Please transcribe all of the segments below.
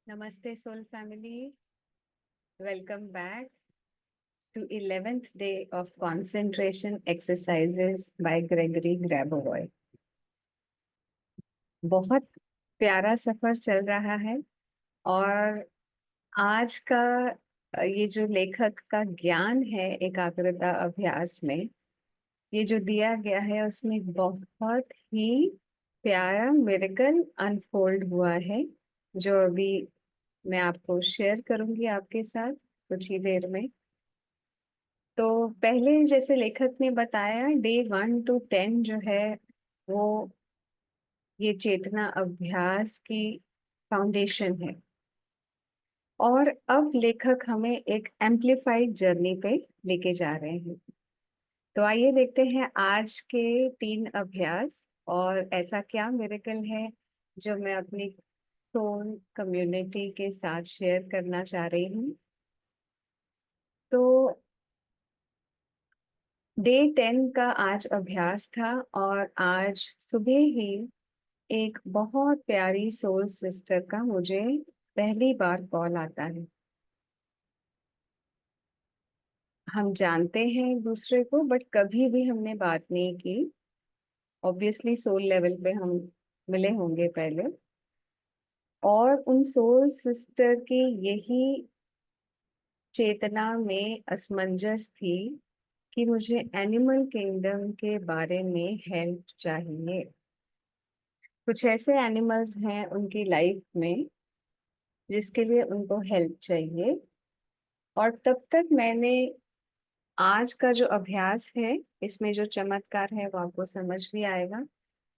Namaste, Soul Family. Welcome back to 11th day of concentration exercises by Gregory Grabovoi. बहुत प्यारा सफर चल रहा है और आज का ये जो लेखक का ज्ञान है एकाग्रता अभ्यास में, ये जो दिया गया है उसमें बहुत ही प्यारा मिरेकल अनफोल्ड हुआ है, जो अभी मैं आपको शेयर करूंगी आपके साथ कुछ ही देर में। तो पहले जैसे लेखक ने बताया, डे 1 to 10 जो है वो ये चेतना अभ्यास की फाउंडेशन है। और अब लेखक हमें एक एम्प्लीफाइड जर्नी पे लेके जा रहे हैं। तो आइए देखते हैं आज के 3 अभ्यास और ऐसा क्या मिरेकल है जो मैं अपनी सोल कम्युनिटी के साथ शेयर करना चाह रही हूँ। तो डे 10 का आज अभ्यास था और आज सुबह ही एक बहुत प्यारी सोल सिस्टर का मुझे पहली बार कॉल आता है। हम जानते हैं एक दूसरे को बट कभी भी हमने बात नहीं की। ऑब्वियसली सोल लेवल पे हम मिले होंगे पहले, और उन सोल सिस्टर की यही चेतना में असमंजस थी कि मुझे एनिमल किंगडम के बारे में हेल्प चाहिए। कुछ ऐसे एनिमल्स हैं उनकी लाइफ में जिसके लिए उनको हेल्प चाहिए। और तब तक मैंने आज का जो अभ्यास है इसमें जो चमत्कार है वो आपको समझ भी आएगा।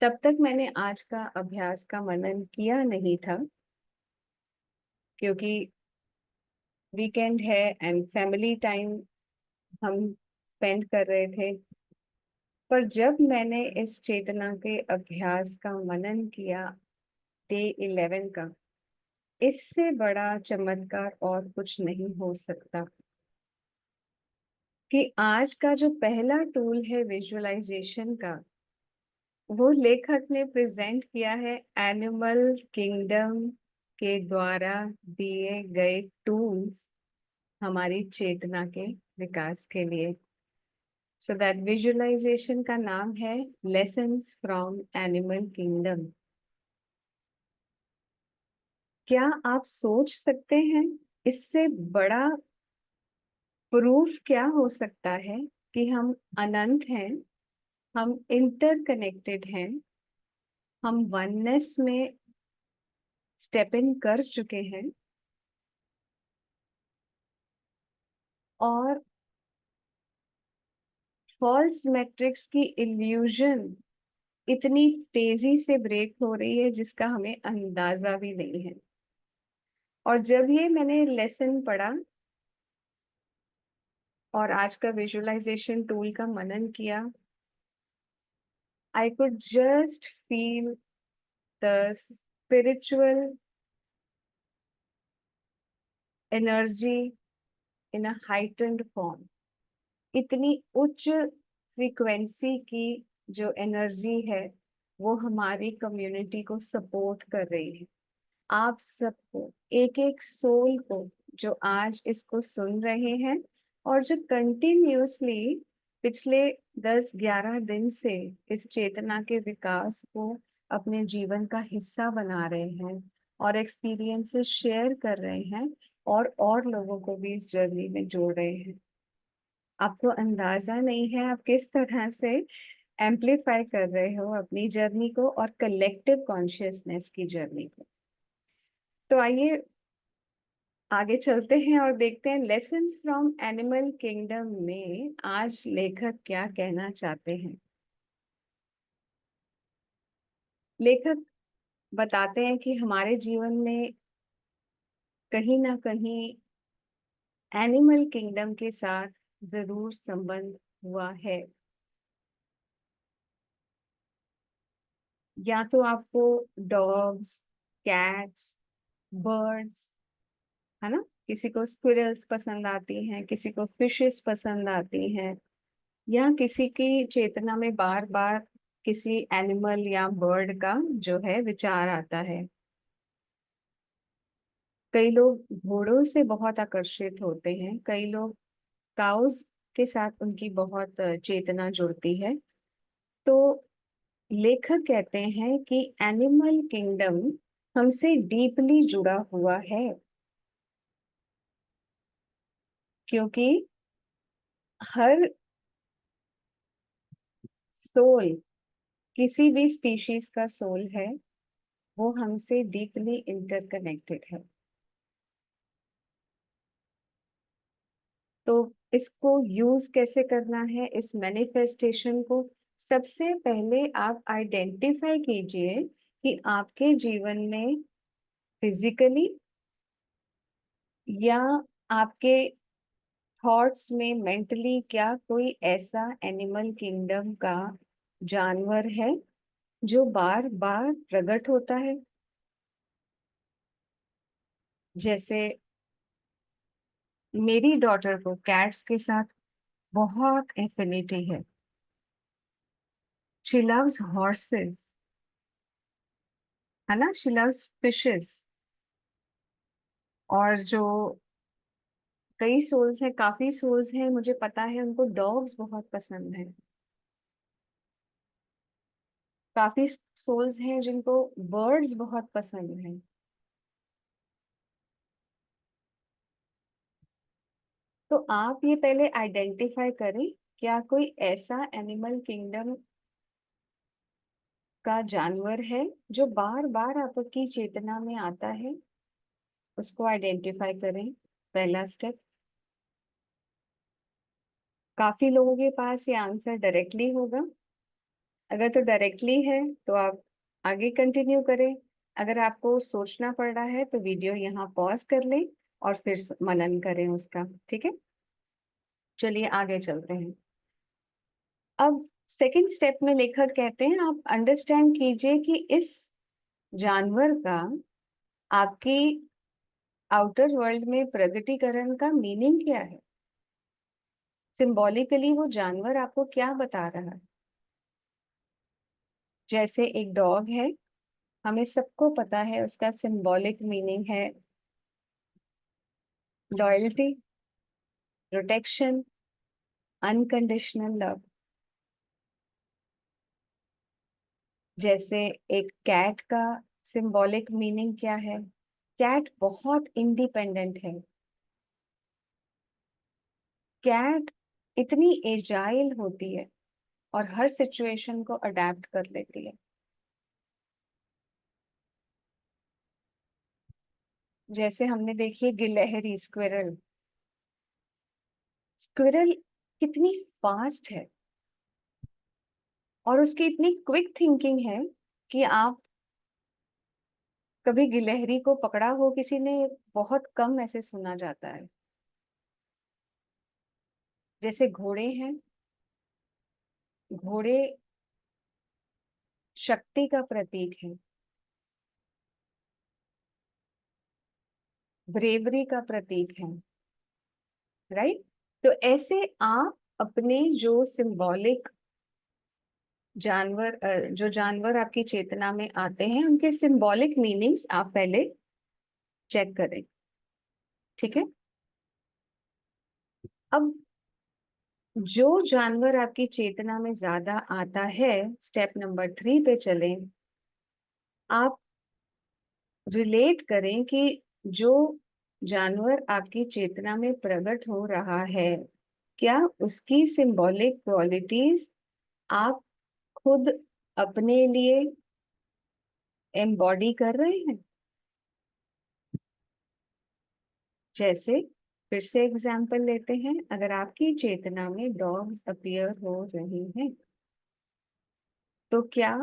तब तक मैंने आज का अभ्यास का मनन किया नहीं था, क्योंकि वीकेंड है एंड फैमिली टाइम हम स्पेंड कर रहे थे। पर जब मैंने इस चेतना के अभ्यास का मनन किया, डे 11 का, इससे बड़ा चमत्कार और कुछ नहीं हो सकता कि आज का जो पहला टूल है विजुअलाइजेशन का, वो लेखक ने प्रेजेंट किया है एनिमल किंगडम के द्वारा दिए गए टूल्स हमारी चेतना के विकास के लिए। सो दैट विजुअलाइजेशन का नाम है लेसन्स फ्रॉम एनिमल किंगडम। क्या आप सोच सकते हैं इससे बड़ा प्रूफ क्या हो सकता है कि हम अनंत हैं, हम इंटरकनेक्टेड हैं, हम वननेस में स्टेप इन कर चुके हैं, और फॉल्स मैट्रिक्स की इल्यूजन इतनी तेजी से ब्रेक हो रही है जिसका हमें अंदाजा भी नहीं है। और जब ये मैंने लेसन पढ़ा और आज का विजुअलाइजेशन टूल का मनन किया, I could just feel the spiritual energy in a heightened form. इतनी उच्च फ्रीक्वेंसी की जो एनर्जी है वो हमारी कम्युनिटी को सपोर्ट कर रही है। आप सबको, एक एक सोल को जो आज इसको सुन रहे हैं और जो कंटिन्यूअसली पिछले 10-11 दिन से इस चेतना के विकास को अपने जीवन का हिस्सा बना रहे हैं और एक्सपीरियंसेस शेयर कर रहे हैं और लोगों को भी इस जर्नी में जोड़ रहे हैं। आपको अंदाजा नहीं है आप किस तरह से एम्पलीफाई कर रहे हो अपनी जर्नी को और कलेक्टिव कॉन्शियसनेस की जर्नी को। तो आइए आगे चलते हैं और देखते हैं लेसन्स फ्रॉम एनिमल किंगडम में आज लेखक क्या कहना चाहते हैं। लेखक बताते हैं कि हमारे जीवन में कहीं ना कहीं एनिमल किंगडम के साथ जरूर संबंध हुआ है। या तो आपको डॉग्स, कैट्स, बर्ड्स, है ना, किसी को स्क्विरल्स पसंद आती हैं, किसी को फिशेस पसंद आती हैं, या किसी की चेतना में बार बार किसी एनिमल या बर्ड का जो है विचार आता है। कई लोग घोड़ों से बहुत आकर्षित होते हैं, कई लोग काउस के साथ उनकी बहुत चेतना जुड़ती है। तो लेखक कहते हैं कि एनिमल किंगडम हमसे डीपली जुड़ा हुआ है, क्योंकि हर सोल, किसी भी स्पीशीज का सोल है, वो हमसे डीपली इंटरकनेक्टेड है। तो इसको यूज कैसे करना है, इस मैनिफेस्टेशन को? सबसे पहले आप आइडेंटिफाई कीजिए कि आपके जीवन में फिजिकली या आपके थॉट्स में, मेंटली, क्या कोई ऐसा एनिमल किंगडम का जानवर है जो बार बार प्रकट होता है। जैसे मेरी डॉटर को कैट्स के साथ बहुत एफिनिटी है। शी लव्स हॉर्सेस, है ना, शी लव्स फिशेस। और जो कई सोल्स हैं, काफी सोल्स हैं, मुझे पता है उनको डॉग्स बहुत पसंद है। काफी सोल्स हैं जिनको बर्ड्स बहुत पसंद हैं। तो आप ये पहले आइडेंटिफाई करें, क्या कोई ऐसा एनिमल किंगडम का जानवर है जो बार बार आपकी चेतना में आता है। उसको आइडेंटिफाई करें, पहला स्टेप। काफी लोगों के पास ये आंसर डायरेक्टली होगा। अगर तो डायरेक्टली है तो आप आगे कंटिन्यू करें। अगर आपको सोचना पड़ रहा है तो वीडियो यहाँ पॉज कर लें और फिर मनन करें उसका। ठीक है, चलिए आगे चलते हैं। अब सेकंड स्टेप में लेखक कहते हैं, आप अंडरस्टैंड कीजिए कि इस जानवर का आपकी आउटर वर्ल्ड में प्रगटीकरण का मीनिंग क्या है। सिंबॉलिकली वो जानवर आपको क्या बता रहा है। जैसे एक डॉग है, हमें सबको पता है उसका सिंबॉलिक मीनिंग है लॉयल्टी, प्रोटेक्शन, अनकंडीशनल लव। जैसे एक कैट का सिंबॉलिक मीनिंग क्या है? कैट बहुत इंडिपेंडेंट है। कैट इतनी एजाइल होती है और हर सिचुएशन को अडेप्ट कर लेती है। जैसे हमने देखी गिलहरी, स्क्विरल। स्क्विरल कितनी फास्ट है और उसकी इतनी क्विक थिंकिंग है कि आप कभी गिलहरी को पकड़ा हो किसी ने, बहुत कम ऐसे सुना जाता है। जैसे घोड़े हैं, घोड़े शक्ति का प्रतीक है, ब्रेवरी का प्रतीक है, राइट? तो ऐसे आप अपने जो सिंबॉलिक जानवर, जो जानवर आपकी चेतना में आते हैं, उनके सिंबॉलिक मीनिंग्स आप पहले चेक करें। ठीक है, अब जो जानवर आपकी चेतना में ज्यादा आता है, स्टेप नंबर 3 पे चलें। आप रिलेट करें कि जो जानवर आपकी चेतना में प्रकट हो रहा है, क्या उसकी सिंबॉलिक क्वालिटीज आप खुद अपने लिए एम्बॉडी कर रहे हैं। जैसे फिर से एग्जाम्पल लेते हैं, अगर आपकी चेतना में डॉग्स अपीयर हो रही हैं, तो क्या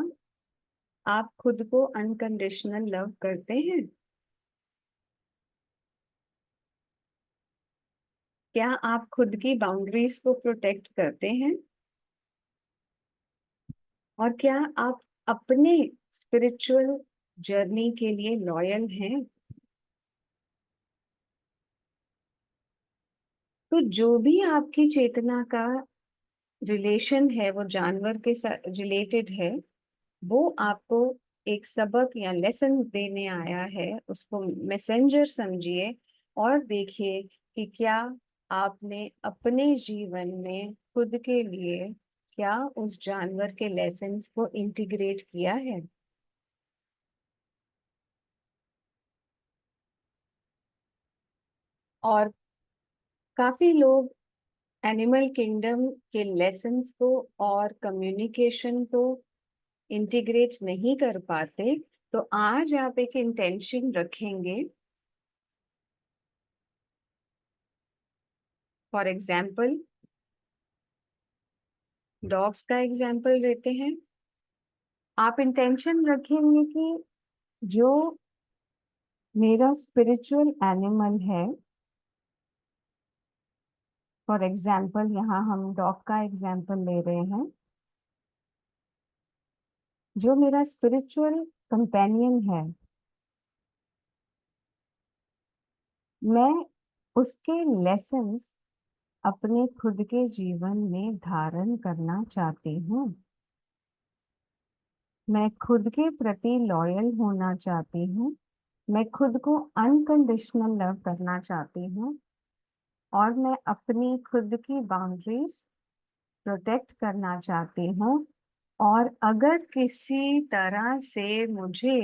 आप खुद को अनकंडीशनल लव करते हैं? क्या आप खुद की बाउंड्रीज को प्रोटेक्ट करते हैं? और क्या आप अपने स्पिरिचुअल जर्नी के लिए लॉयल हैं? तो जो भी आपकी चेतना का रिलेशन है वो जानवर के साथ रिलेटेड है, वो आपको एक सबक या लेसन देने आया है, उसको मैसेंजर समझिए और देखिए कि क्या आपने अपने जीवन में खुद के लिए क्या उस जानवर के लेसन्स को इंटीग्रेट किया है। और काफी लोग एनिमल किंगडम के लेसन्स को और कम्युनिकेशन को इंटीग्रेट नहीं कर पाते। तो आज आप एक इंटेंशन रखेंगे। फॉर एग्जाम्पल, डॉग्स का एग्जाम्पल लेते हैं। आप इंटेंशन रखेंगे कि जो मेरा स्पिरिचुअल एनिमल है, फॉर एग्जाम्पल यहाँ हम डॉग का एग्जाम्पल ले रहे हैं, जो मेरा स्पिरिचुअल कंपेनियन है, मैं उसके लेसन्स अपने खुद के जीवन में धारण करना चाहती हूँ। मैं खुद के प्रति लॉयल होना चाहती हूँ। मैं खुद को अनकंडीशनल लव करना चाहती हूँ और मैं अपनी खुद की बाउंड्रीज प्रोटेक्ट करना चाहती हूँ। और अगर किसी तरह से मुझे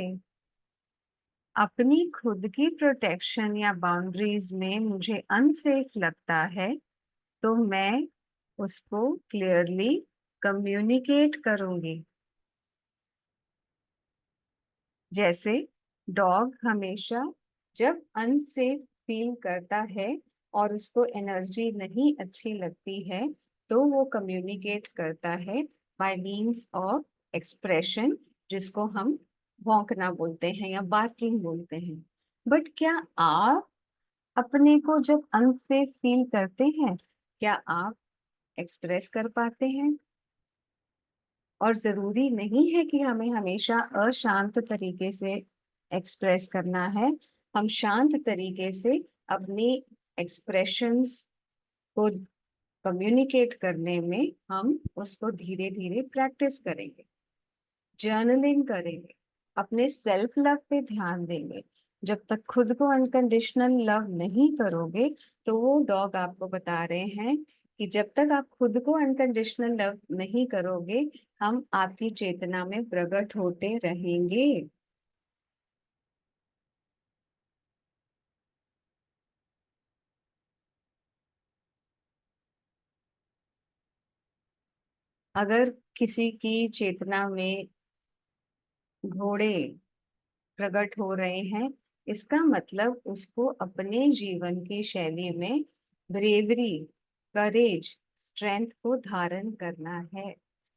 अपनी खुद की प्रोटेक्शन या बाउंड्रीज में मुझे अनसेफ लगता है, तो मैं उसको क्लियरली कम्युनिकेट करूंगी। जैसे डॉग हमेशा जब अनसेफ फील करता है और उसको एनर्जी नहीं अच्छी लगती है, तो वो कम्युनिकेट करता है बाय मीन्स ऑफ एक्सप्रेशन, जिसको हम भौंकना बोलते हैं या बार्किंग बोलते हैं। बट क्या आप अपने को जब अनसेफ फील करते हैं, क्या आप एक्सप्रेस कर पाते हैं? और जरूरी नहीं है कि हमें हमेशा अशांत तरीके से एक्सप्रेस करना है। हम शांत तरीके से अपनी एक्सप्रेशंस को कम्युनिकेट करने में हम उसको धीरे धीरे प्रैक्टिस करेंगे, जर्नलिंग करेंगे, अपने सेल्फ लव पे ध्यान देंगे। जब तक खुद को अनकंडीशनल लव नहीं करोगे, तो वो डॉग आपको बता रहे हैं कि जब तक आप खुद को अनकंडीशनल लव नहीं करोगे, हम आपकी चेतना में प्रकट होते रहेंगे। अगर किसी की चेतना में घोड़े प्रकट हो रहे हैं, इसका मतलब उसको अपने जीवन की शैली में ब्रेवरी, करेज, स्ट्रेंथ को धारण करना है।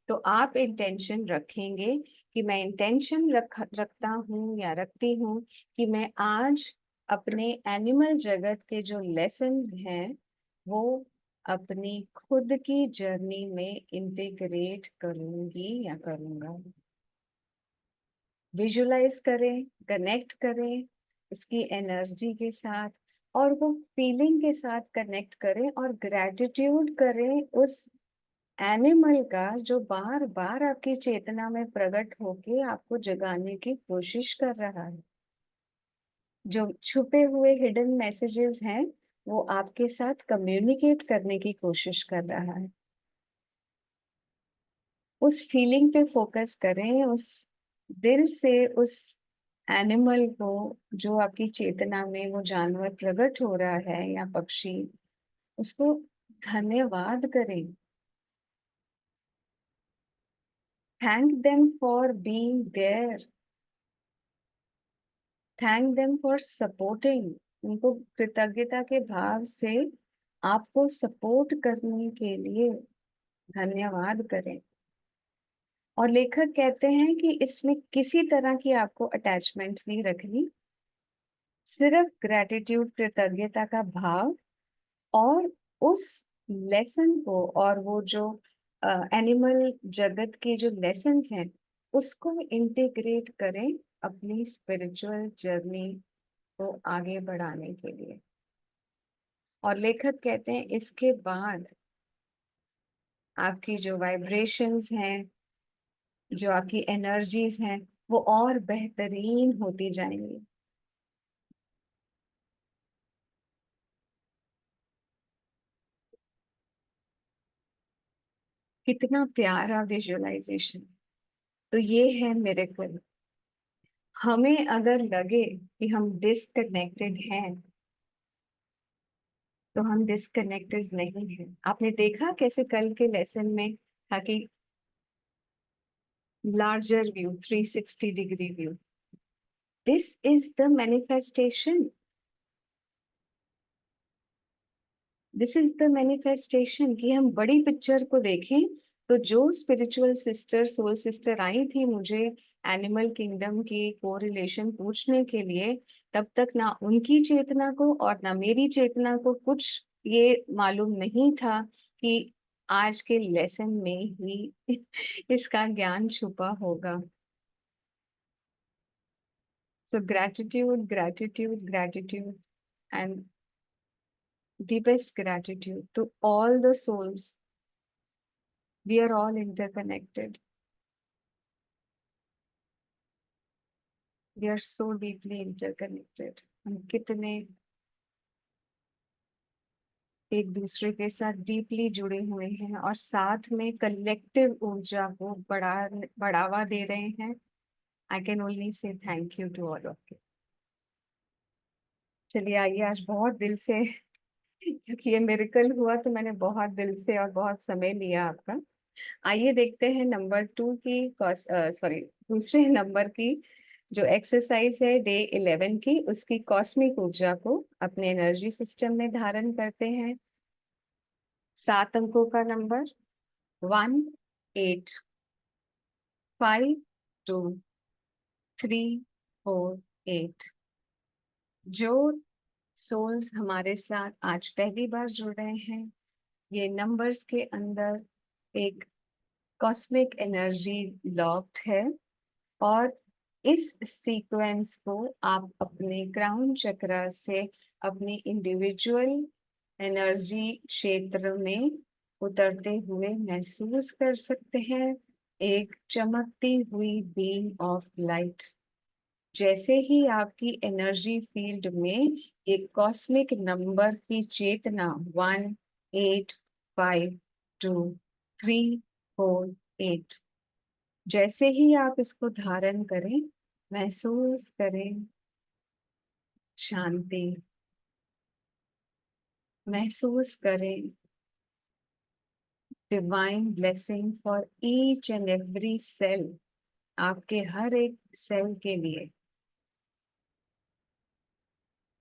तो आप इंटेंशन रखेंगे कि मैं इंटेंशन रखता हूँ या रखती हूँ कि मैं आज अपने एनिमल जगत के जो लेसन्स हैं वो अपनी खुद की जर्नी में इंटीग्रेट करूंगी या करूंगा। विजुलाइज करें, कनेक्ट करें उसकी एनर्जी के साथ, और वो फीलिंग के साथ कनेक्ट करें और ग्रैटिट्यूड करें उस एनिमल का जो बार बार आपकी चेतना में प्रकट होके आपको जगाने की कोशिश कर रहा है। जो छुपे हुए हिडन मैसेजेस हैं, वो आपके साथ कम्युनिकेट करने की कोशिश कर रहा है। उस फीलिंग पे फोकस करें, उस दिल से उस एनिमल को, जो आपकी चेतना में वो जानवर प्रकट हो रहा है या पक्षी, उसको धन्यवाद करें। Thank them for being there, thank them for supporting. उनको कृतज्ञता के भाव से आपको सपोर्ट करने के लिए धन्यवाद करें। और लेखक कहते हैं कि इसमें किसी तरह की आपको अटैचमेंट नहीं रखनी, सिर्फ ग्रेटिट्यूड, कृतज्ञता का भाव, और उस लेसन को और वो जो एनिमल जगत के जो लेसन्स हैं उसको इंटीग्रेट करें अपनी स्पिरिचुअल जर्नी को आगे बढ़ाने के लिए। और लेखक कहते हैं इसके बाद आपकी जो वाइब्रेशंस हैं, जो आपकी एनर्जीज हैं, वो और बेहतरीन होती जाएंगी। कितना प्यारा विजुअलाइजेशन। तो ये है मिरेकल। हमें अगर लगे कि हम डिस्कनेक्टेड हैं, तो हम डिस्कनेक्टेड नहीं हैं। आपने देखा कैसे कल के लेसन में था कि larger view, 360 degree view, this is the manifestation. This is the manifestation कि हम बड़ी पिक्चर को देखें। तो जो स्पिरिचुअल सिस्टर, सोल सिस्टर आई थी मुझे एनिमल किंगडम की कोरिलेशन पूछने के लिए, तब तक ना उनकी चेतना को और ना मेरी चेतना को कुछ ये मालूम नहीं था कि आज के लेसन में ही इसका ज्ञान छुपा होगा। So gratitude, gratitude, gratitude, and deepest gratitude to all the souls. We are all interconnected. We are so deeply interconnected. हम कितने एक दूसरे के साथ डीपली जुड़े हुए हैं और साथ में कलेक्टिव ऊर्जा को बढ़ावा दे रहे हैं। I can only say thank you to all of you. चलिए आइए, आज बहुत दिल से क्योंकि ये मिरेकल हुआ तो मैंने बहुत दिल से और बहुत समय लिया आपका। आइए देखते हैं नंबर 2 की, सॉरी, दूसरे नंबर की जो एक्सरसाइज है डे 11 की, उसकी कॉस्मिक ऊर्जा को अपने एनर्जी सिस्टम में धारण करते हैं। 7 अंकों का नंबर, 1, 8, 5, 2, 3, 4, 8। जो सोल्स हमारे साथ आज पहली बार जुड़ रहे हैं, ये नंबर्स के अंदर एक कॉस्मिक एनर्जी लॉक्ड है। और इस सीक्वेंस को आप अपने क्राउन चक्र से अपनी इंडिविजुअल एनर्जी क्षेत्र में उतरते हुए महसूस कर सकते हैं। एक चमकती हुई बीम ऑफ लाइट। जैसे ही आपकी एनर्जी फील्ड में एक कॉस्मिक नंबर की चेतना, 1, 8, 5, 2, 3, 4, 8, जैसे ही आप इसको धारण करें, महसूस करें शांति, महसूस करें divine blessing for each and every cell. आपके हर एक सेल के लिए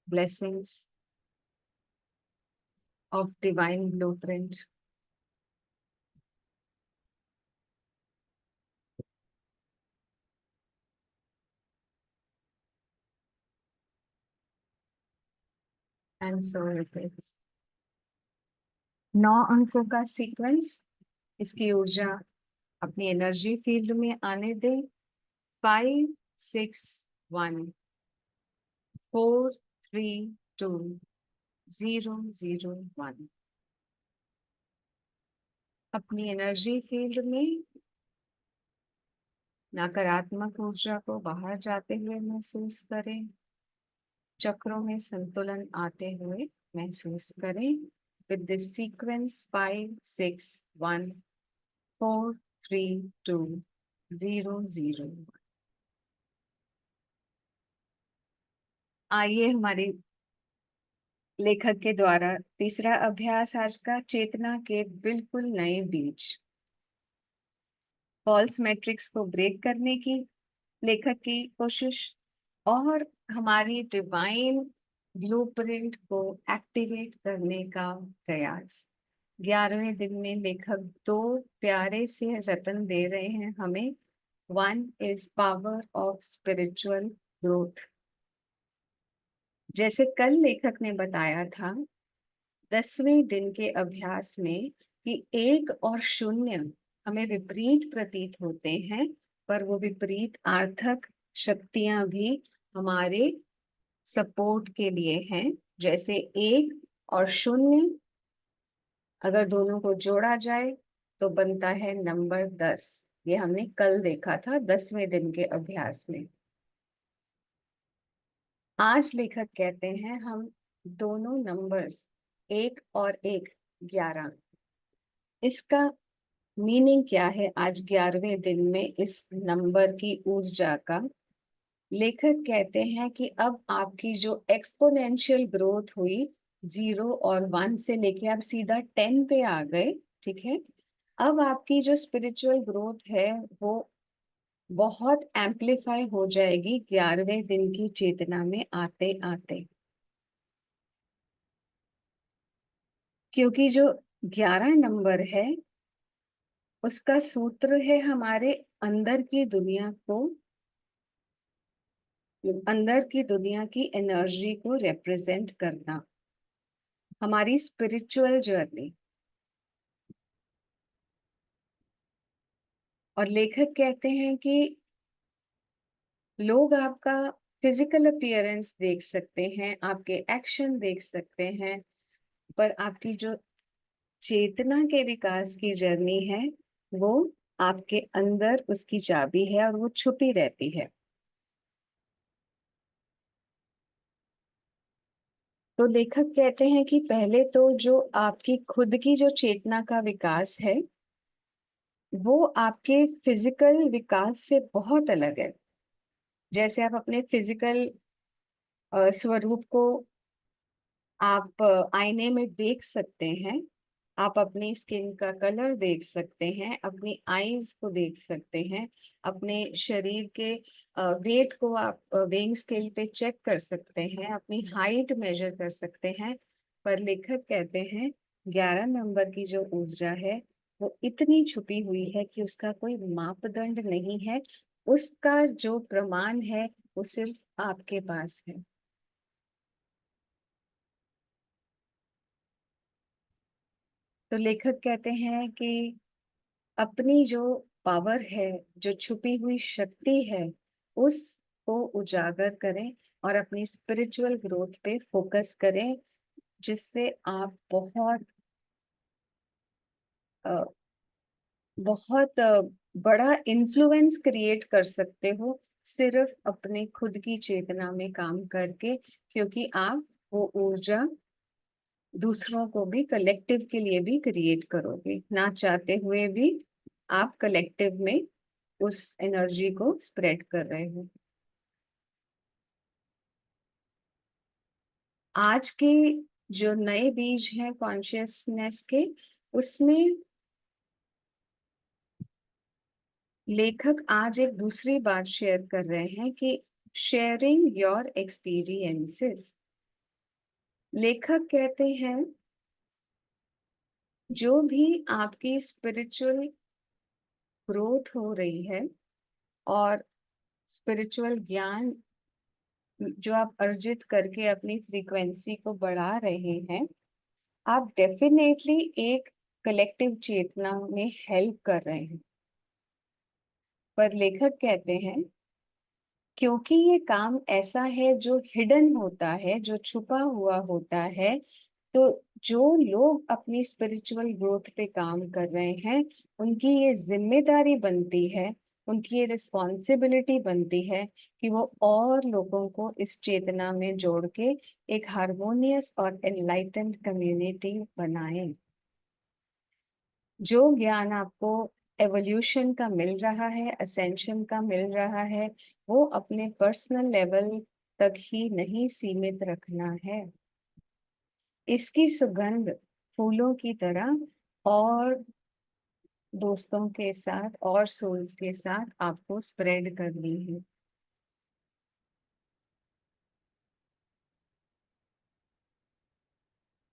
blessings of divine blueprint. And so it is. 9 अंकों का सीक्वेंस, इसकी ऊर्जा अपनी एनर्जी फील्ड में आने दें। 5, 6, 1, 4, 3, 2, 0, 0, 1। अपनी एनर्जी फील्ड में नकारात्मक ऊर्जा को बाहर जाते हुए महसूस करें। चक्रों में संतुलन आते हुए महसूस करें। With this sequence, 5, 6, 1, 4, 3, 2, 0, 0। आइए हमारे लेखक के द्वारा तीसरा अभ्यास आज का, चेतना के बिल्कुल नए बीज। फॉल्स मैट्रिक्स को ब्रेक करने की लेखक की कोशिश और हमारी डिवाइन ब्लूप्रिंट को एक्टिवेट करने का प्रयास। 11वें दिन में लेखक 2 प्यारे से रत्न दे रहे हैं हमें। 1 is power of spiritual growth. जैसे कल लेखक ने बताया था 10वें दिन के अभ्यास में कि 1 और 0 हमें विपरीत प्रतीत होते हैं, पर वो विपरीत आर्थक शक्तियां भी हमारे सपोर्ट के लिए हैं। जैसे 1 और 0 अगर दोनों को जोड़ा जाए तो बनता है नंबर 10। ये हमने कल देखा था 10वें दिन के अभ्यास में। आज लेखक कहते हैं हम दोनों नंबर्स 1 और 1, 11, इसका मीनिंग क्या है आज 11वें दिन में इस नंबर की ऊर्जा का। लेखक कहते हैं कि अब आपकी जो एक्सपोनेंशियल ग्रोथ हुई 0 और 1 से लेके आप सीधा 10 पे आ गए, ठीक है। अब आपकी जो स्पिरिचुअल ग्रोथ है वो बहुत एम्पलीफाई हो जाएगी 11वें दिन की चेतना में आते आते, क्योंकि जो 11 नंबर है उसका सूत्र है हमारे अंदर की दुनिया को, अंदर की दुनिया की एनर्जी को रिप्रेजेंट करना, हमारी स्पिरिचुअल जर्नी। और लेखक कहते हैं कि लोग आपका फिजिकल अपीयरेंस देख सकते हैं, आपके एक्शन देख सकते हैं, पर आपकी जो चेतना के विकास की जर्नी है वो आपके अंदर उसकी चाबी है और वो छुपी रहती है। तो लेखक कहते हैं कि पहले तो जो आपकी खुद की जो चेतना का विकास है वो आपके फिजिकल विकास से बहुत अलग है। जैसे आप अपने फिजिकल स्वरूप को आप आईने में देख सकते हैं, आप अपनी स्किन का कलर देख सकते हैं, अपनी आईज को देख सकते हैं, अपने शरीर के वेट को आप वेइंग स्केल पे चेक कर सकते हैं, अपनी हाइट मेजर कर सकते हैं। पर लेखक कहते हैं 11 नंबर की जो ऊर्जा है वो इतनी छुपी हुई है कि उसका कोई मापदंड नहीं है, उसका जो प्रमाण है वो सिर्फ आपके पास है। तो लेखक कहते हैं कि अपनी जो पावर है, जो छुपी हुई शक्ति है, उसको उजागर करें और अपनी स्पिरिचुअल ग्रोथ पे फोकस करें, जिससे आप अ, बहुत बड़ा इन्फ्लुएंस क्रिएट कर सकते हो सिर्फ अपने खुद की चेतना में काम करके, क्योंकि आप वो ऊर्जा दूसरों को भी, कलेक्टिव के लिए भी क्रिएट करोगे, ना चाहते हुए भी आप कलेक्टिव में उस एनर्जी को स्प्रेड कर रहे हो। आज के जो नए बीज हैं कॉन्शियसनेस के, उसमें लेखक आज एक दूसरी बात शेयर कर रहे हैं कि शेयरिंग योर एक्सपीरियंसेस। लेखक कहते हैं जो भी आपकी स्पिरिचुअल ग्रोथ हो रही है और स्पिरिचुअल ज्ञान जो आप अर्जित करके अपनी फ्रीक्वेंसी को बढ़ा रहे हैं, आप डेफिनेटली एक कलेक्टिव चेतना में हेल्प कर रहे हैं। पर लेखक कहते हैं क्योंकि ये काम ऐसा है जो हिडन होता है, जो छुपा हुआ होता है, तो जो लोग अपनी स्पिरिचुअल ग्रोथ पे काम कर रहे हैं उनकी ये जिम्मेदारी बनती है, उनकी ये रिस्पॉन्सिबिलिटी बनती है कि वो और लोगों को इस चेतना में जोड़ के एक हार्मोनियस और एनलाइटेंड कम्युनिटी बनाएं। जो ज्ञान आपको एवोल्यूशन का मिल रहा है, असेंशन का मिल रहा है, वो अपने पर्सनल लेवल तक ही नहीं सीमित रखना है। इसकी सुगंध फूलों की तरह और दोस्तों के साथ और सोल्स के साथ आपको स्प्रेड करनी है।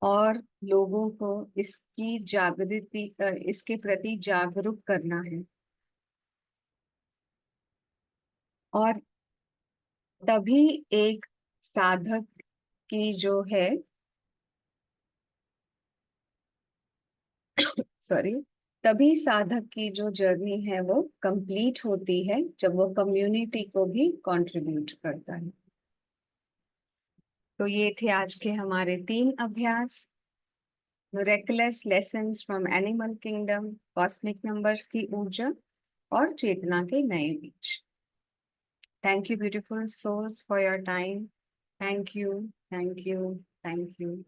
और लोगों को इसकी जागृति, इसके प्रति जागरूक करना है। और तभी एक साधक की जो है, सॉरी, तभी साधक की जो जर्नी है वो कंप्लीट होती है जब वो कम्युनिटी को भी कंट्रीब्यूट करता है। तो ये थे आज के हमारे 3 अभ्यास, miraculous lessons from animal kingdom, cosmic numbers की ऊर्जा और चेतना के नए बीज। Thank you beautiful souls for your time. Thank you, thank you, thank you.